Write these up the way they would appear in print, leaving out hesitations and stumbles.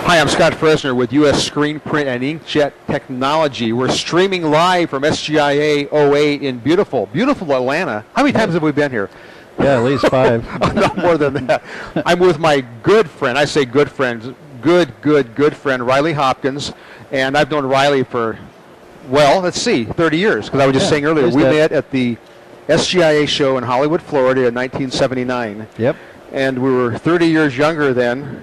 Hi, I'm Scott Fresener with U.S. Screen Print and Inkjet Technology. We're streaming live from SGIA 08 in beautiful Atlanta. How many times have we been here? Yeah, at least 5. No more than that. I'm with my good friend. I say good friend. Good friend, Riley Hopkins. And I've known Riley for, well, let's see, 30 years. Because I was just saying earlier, we met at the SGIA show in Hollywood, Florida in 1979. Yep. And we were 30 years younger then.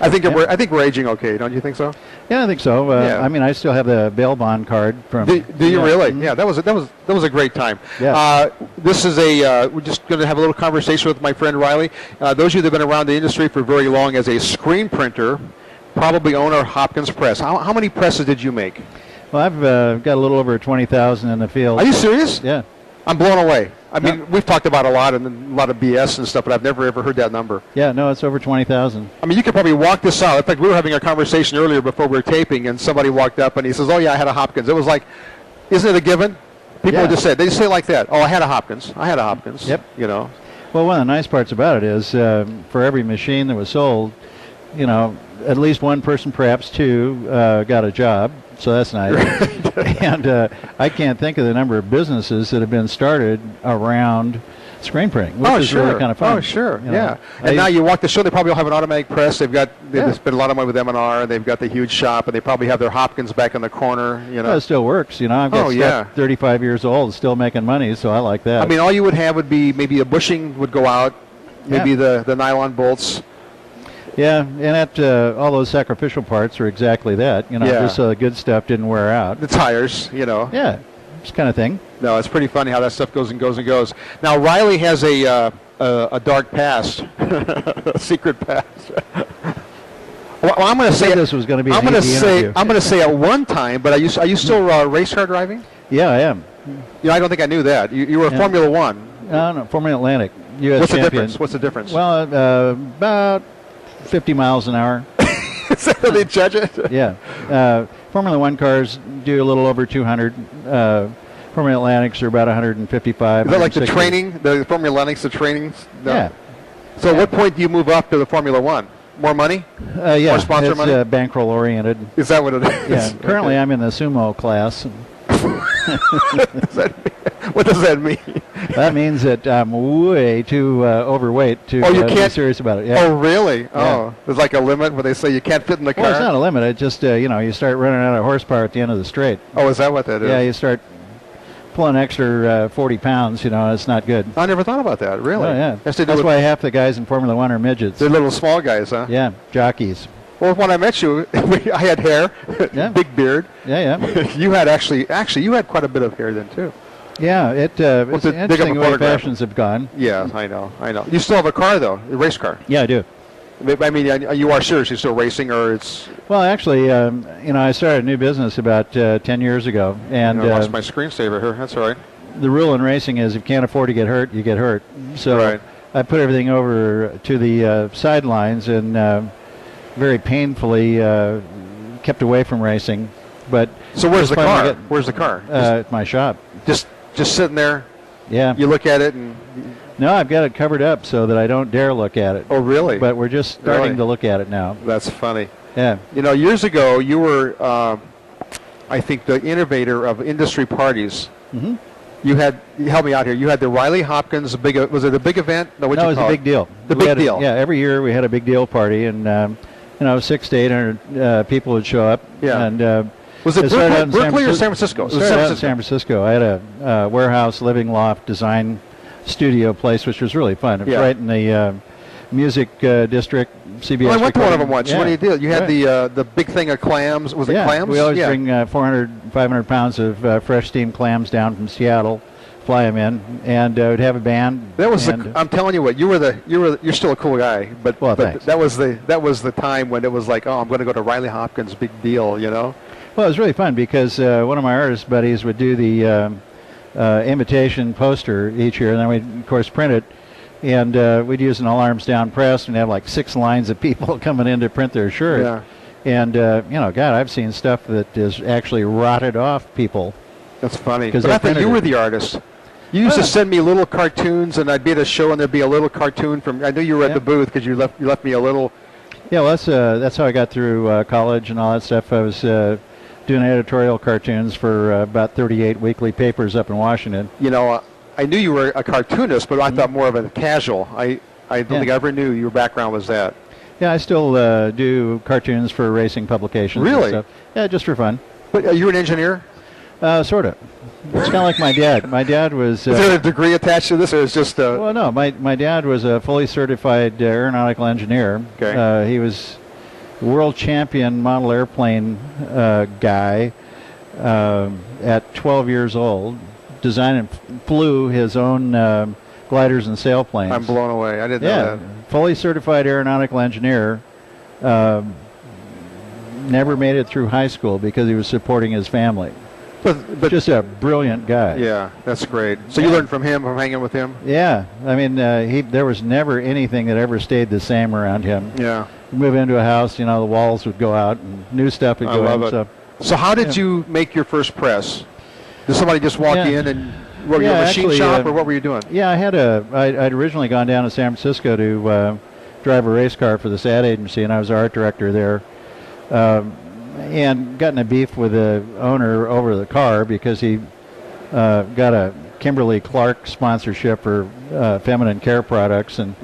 I think we're aging okay. Don't you think so? Yeah, I think so. I mean, I still have the bail bond card from. Do you really? Mm-hmm. Yeah, that was a great time. Yeah. This is we're just going to have a little conversation with my friend Riley. Those of you that have been around the industry for very long as a screen printer, probably own our Hopkins press. How many presses did you make? Well, I've got a little over 20,000 in the field. Are you serious? Yeah. I'm blown away. I mean, we've talked about a lot and a lot of BS and stuff, but I've never ever heard that number. Yeah, no, it's over 20,000. I mean, you could probably walk this out. In fact, we were having a conversation earlier before we were taping, and somebody walked up and he says, "Oh yeah, I had a Hopkins." It was like, isn't it a given? People would just say, they just say it like that. "Oh, I had a Hopkins. I had a Hopkins." Yep. You know. Well, one of the nice parts about it is, for every machine that was sold, you know, at least one person, perhaps two, got a job. So that's nice. And I can't think of the number of businesses that have been started around screen printing, which is really kind of fun. Oh, sure. You know, yeah. And now you walk the show, they probably all have an automatic press. They've spent a lot of money with M&R. They've got the huge shop, and they probably have their Hopkins back in the corner. You know, well, it still works. You know, I've got stuff 35 years old, still making money, so I like that. I mean, all you would have would be maybe a bushing would go out, maybe the nylon bolts. Yeah, and all those sacrificial parts are exactly that. You know, just so the good stuff didn't wear out. The tires, you know. Yeah, this kind of thing. No, it's pretty funny how that stuff goes and goes and goes. Now, Riley has a dark past, a secret past. Well, I'm going to say this was going to be. I'm going to say at one time, but are you still race car driving? Yeah, I am. You know, I don't think I knew that. You were a Formula One. No, Formula Atlantic. U.S. What's champion. the difference? What's the difference? Well, about 50 miles an hour. Is that how they judge it? Yeah. Formula One cars do a little over 200. Formula Atlantics are about 155. Is that like the training? The Formula Atlantics, the trainings? No. Yeah. So at what point do you move up to the Formula One? More money? Yeah. More sponsor money? It's bankroll oriented. Is that what it is? Yeah. Currently, I'm in the sumo class. What does that mean? That means that I'm way too overweight to be serious about it. Yeah. Oh, really? Yeah. Oh, there's like a limit where they say you can't fit in the car? Well, it's not a limit. It just, you start running out of horsepower at the end of the straight. Oh, is that what that is? Yeah, you start pulling extra 40 pounds, it's not good. I never thought about that, really. Oh, yeah. That's why half the guys in Formula One are midgets. They're little small guys, huh? Yeah, jockeys. Well, when I met you, I had hair, big beard. Yeah. You had actually, you had quite a bit of hair then, too. Yeah, it's interesting the way fashions have gone. Yeah, I know. You still have a car, though, a race car. Yeah, I do. I mean, you are seriously still racing, or it's... Well, actually, I started a new business about 10 years ago. And I lost my screensaver here. That's all right. The rule in racing is if you can't afford to get hurt, you get hurt. So I put everything over to the sidelines and very painfully kept away from racing. But so where's the car? Where's the car? At my shop. Just sitting there? Yeah. You look at it and... No, I've got it covered up so that I don't dare look at it. Oh, really? But we're just starting to look at it now. That's funny. Yeah. You know, years ago, you were, I think, the innovator of industry parties. Mm-hmm. Help me out here. You had the Riley Hopkins, was it a big event? No, it was a big deal. The big deal. Yeah, every year we had a big deal party, and 600 to 800 people would show up. Yeah. And was it Berkeley or San Francisco? It started out in San Francisco. I had a warehouse, living loft, design studio place, which was really fun. It was right in the music district, CBS. Well, I went to one of them once. Yeah. What do you do? You had the big thing of clams. Was it clams? We always bring 400, 500 pounds of fresh steamed clams down from Seattle, fly them in, and we'd have a band. That was I'm telling you what, you're still a cool guy, but thanks. that was the time when it was like, oh, I'm going to go to Riley Hopkins, big deal, Well, it was really fun because one of my artist buddies would do the imitation poster each year, and then we'd, of course, print it. And we'd use an all-arms down press and have like 6 lines of people coming in to print their shirt. Yeah. And, God, I've seen stuff that is actually rotted off people. That's funny. But I thought you were the artist. You used to send me little cartoons, and I'd be at a show, and there'd be a little cartoon from... I knew you were at the booth because you left me a little Yeah, well, that's how I got through college and all that stuff. I was doing editorial cartoons for about 38 weekly papers up in Washington. You know, I knew you were a cartoonist, but I thought more of a casual. I don't think I ever knew your background was that. Yeah, I still do cartoons for racing publications. Really? And stuff. Yeah, just for fun. But you're an engineer? Sort of. It's kind of like my dad. My dad was... Is there a degree attached to this, or is just... Well, no. My dad was a fully certified aeronautical engineer. Okay. He was world champion model airplane guy at 12 years old. Designed and flew his own gliders and sailplanes. I'm blown away. I didn't know that. Fully certified aeronautical engineer. Never made it through high school because he was supporting his family. But just a brilliant guy. Yeah, that's great. So you learned from him, from hanging with him? Yeah. I mean, there was never anything that ever stayed the same around him. Yeah. You'd move into a house, the walls would go out and new stuff would go in. I love it. So how did you make your first press? Did somebody just walk in and were you a machine shop, or what were you doing? Yeah, I'd originally gone down to San Francisco to drive a race car for this ad agency, and I was art director there. And got in a beef with the owner over the car because he got a Kimberly-Clark sponsorship for feminine care products and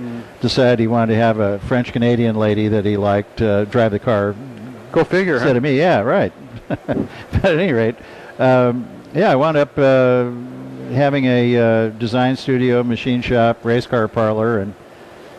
decided he wanted to have a French-Canadian lady that he liked drive the car. Go figure, Instead of me, yeah, right. But at any rate, I wound up having a design studio, machine shop, race car parlor, and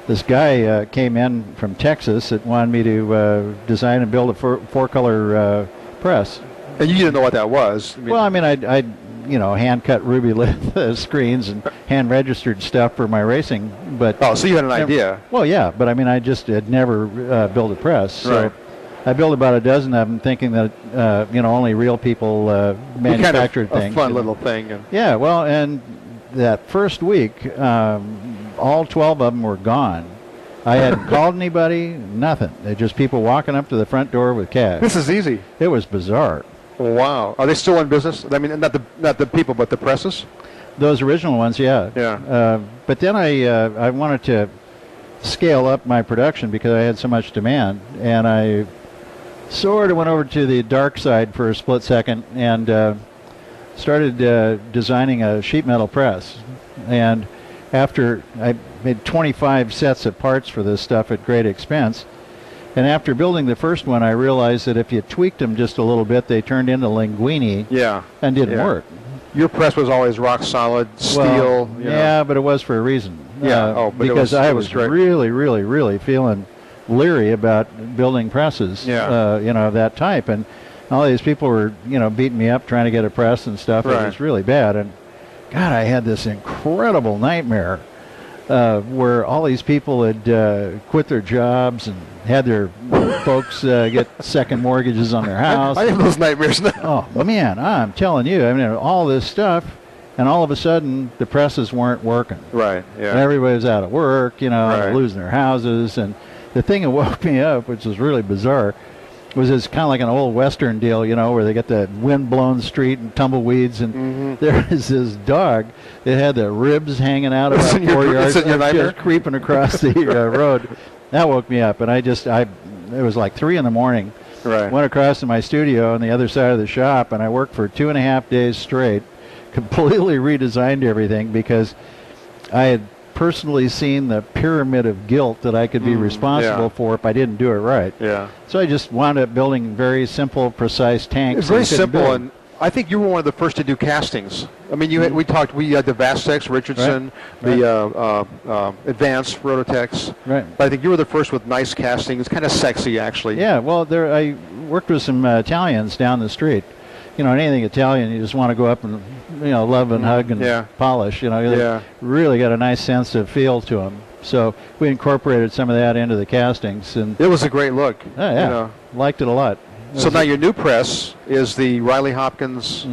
this guy came in from Texas that wanted me to design and build a four-color press. And you didn't know what that was? Well, I mean, I'd hand-cut ruby litho screens and hand-registered stuff for my racing. But so you had an idea. Well, yeah, but I mean, I just had never built a press. So right. I built about a dozen of them, thinking that only real people manufactured kind of things. A fun little thing. Yeah, well, and that first week, all 12 of them were gone. I hadn't called anybody, nothing. They're just people walking up to the front door with cash. This is easy. It was bizarre. Wow. Are they still in business? I mean, not the people, but the presses? Those original ones, yeah. Yeah. But then I wanted to scale up my production because I had so much demand, and I sort of went over to the dark side for a split second and started designing a sheet metal press. And after I made 25 sets of parts for this stuff at great expense, and after building the first one, I realized that if you tweaked them just a little bit, they turned into linguini and didn't work. Your press was always rock solid steel. Well, but it was for a reason. Yeah, because I was really, really, really feeling leery about building presses, of that type. And all these people were, beating me up trying to get a press and stuff. Right. It was really bad. And God, I had this incredible nightmare where all these people had quit their jobs and had their folks get second mortgages on their house. I have those nightmares now. Oh, man, I'm telling you. I mean, all this stuff, and all of a sudden, the presses weren't working. Right, yeah. And everybody was out of work, losing their houses. And the thing that woke me up, which was really bizarre, was this kind of like an old Western deal, where they get the wind-blown street and tumbleweeds, and there is this dog that had the ribs hanging out about 4 yards, just creeping across the road. That woke me up, and it was like 3 in the morning. Right. Went across to my studio on the other side of the shop, and I worked for 2.5 days straight, completely redesigned everything because I had personally seen the pyramid of guilt that I could be responsible for if I didn't do it right. Yeah. So I just wound up building very simple, precise tanks. It's very simple, and I think you were one of the first to do castings. I mean, we had the Vastex, Richardson, the Advanced Rototex. Right. But I think you were the first with nice casting. It's kind of sexy, actually. Yeah. Well, I worked with some Italians down the street. Anything Italian, you just want to go up and, love and hug and polish. They really got a nice sense of feel to them. So we incorporated some of that into the castings, and it was a great look. Liked it a lot. So now your new press is the Riley Hopkins